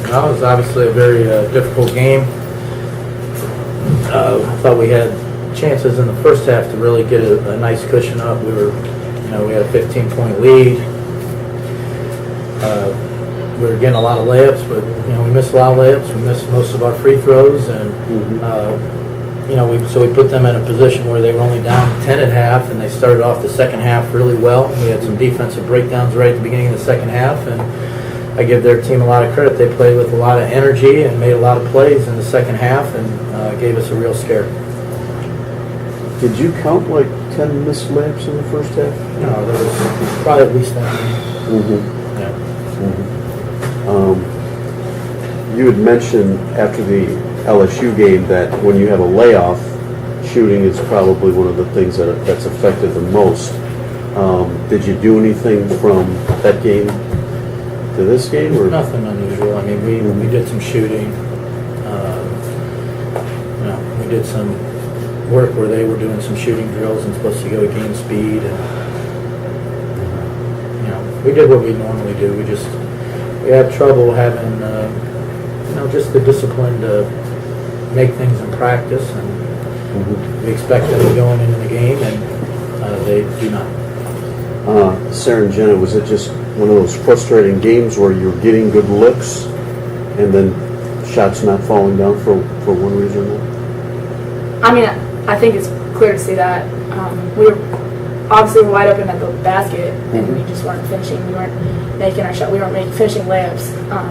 Well, it was obviously a very difficult game. I thought we had chances in the first half to really get a nice cushion up. We had a 15-point lead. We were getting a lot of layups, but we missed a lot of layups. We missed most of our free throws, and so we put them in a position where they were only down 10 at half, and they started off the second half really well. We had some defensive breakdowns right at the beginning of the second half, and I give their team a lot of credit. They played with a lot of energy and made a lot of plays in the second half, and gave us a real scare. Did you count like 10 missed layups in the first half? No, there was probably at least that many. Mm-hmm. Yeah. Mm-hmm. You had mentioned after the LSU game that when you have a layoff, shooting is probably one of the things that's affected the most. Did you do anything from that game to this game? Or? Nothing unusual. I mean, we did some shooting. We did some work where they were doing some shooting drills and supposed to go at game speed. And, we did what we normally do. We had trouble having, just the discipline to make things in practice, and we expect them going into the game, and they do not. Sarah and Jenna, was it just one of those frustrating games where you're getting good looks and then shots not falling down for one reason or another? I mean, I think it's clear to see that we were obviously wide open at the basket, and we just weren't finishing. We weren't making our shot. We weren't finishing layups. I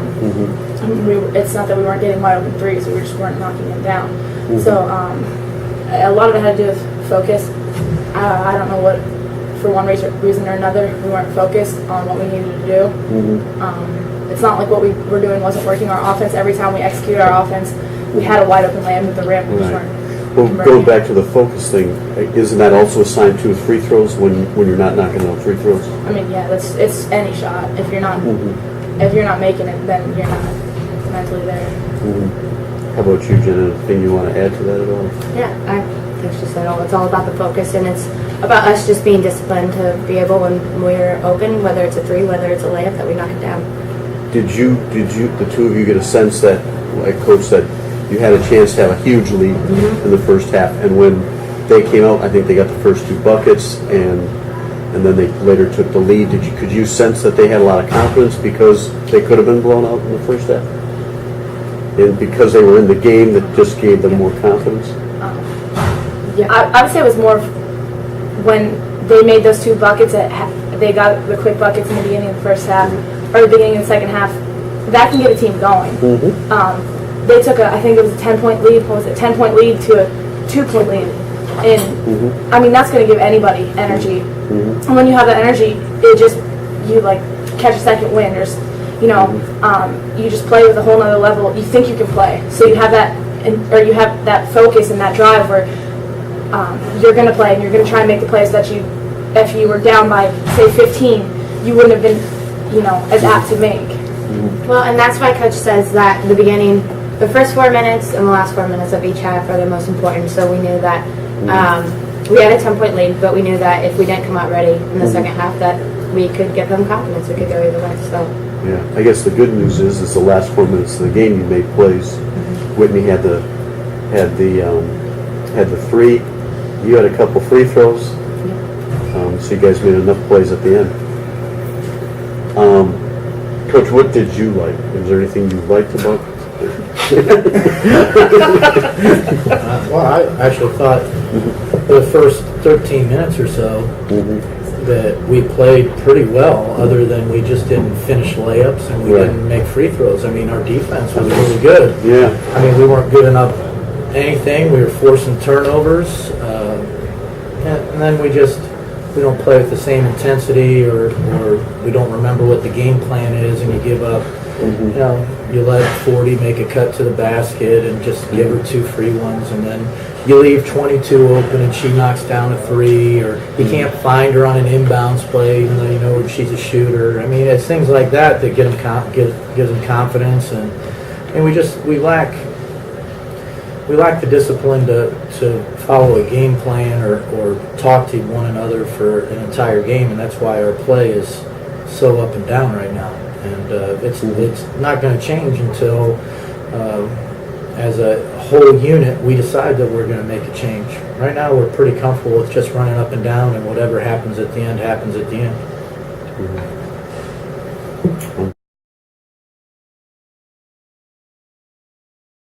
mean, it's not that we weren't getting wide open threes. We just weren't knocking them down. So a lot of it had to do with focus. I don't know what, for one reason or another, we weren't focused on what we needed to do. It's not like what we were doing wasn't working. Our offense, every time we executed our offense, we had a wide open layup at the rim. We just weren't. Well, going back to the focus thing, isn't that also assigned to free throws when you're not knocking out free throws? I mean, yeah, it's any shot. If you're not making it, then you're not mentally there. How about you, Jenna? Anything you want to add to that at all? Yeah, I think she said all. It's all about the focus, and it's about us just being disciplined to be able, when we're open, whether it's a three, whether it's a layup, that we knock it down. Did you, the two of you, get a sense that, like Coach said, you had a chance to have a huge lead in the first half, and when they came out, I think they got the first two buckets, and then they later took the lead. Could you sense that they had a lot of confidence because they could have been blown out in the first half? And because they were in the game, that just gave them more confidence? Yeah, I would say it was more when they made those two buckets, they got the quick buckets in the beginning of the first half, or the beginning of the second half. That can get a team going. They took I think it was a 10-point lead. What was it? 10-point lead to a 2-point lead. And I mean, that's going to give anybody energy. And when you have that energy, you like catch a second wind. There's, you just play with a whole nother level. You think you can play, so you have that, or you have that focus and that drive where you're going to play and you're going to try and make the plays that if you were down by say 15, you wouldn't have been, as apt to make. Well, and that's why Coach says that the first 4 minutes and the last 4 minutes of each half are the most important. So we knew that we had a 10-point lead, but we knew that if we didn't come out ready in the second half, that we could give them confidence. We could go either way. So yeah, I guess the good news is the last 4 minutes of the game you made plays. Whitney had the three. You had a couple free throws. So you guys made enough plays at the end. Coach, what did you like? Is there anything you liked about Well, I actually thought the first 13 minutes or so that we played pretty well, other than we just didn't finish layups and we didn't make free throws. I mean, our defense was really good. Yeah. I mean, we weren't giving up anything. We were forcing turnovers. And then we don't play with the same intensity, or we don't remember what the game plan is, and you give up. You let 40 make a cut to the basket and just give her two free ones, and then you leave 22 open and she knocks down a three, or you can't find her on an inbounds play even though you know she's a shooter. I mean, it's things like that that gives them confidence, and we lack the discipline to follow a game plan or talk to one another for an entire game, and that's why our play is so up and down right now. And it's not going to change until, as a whole unit, we decide that we're going to make a change. Right now, we're pretty comfortable with just running up and down, and whatever happens at the end happens at the end.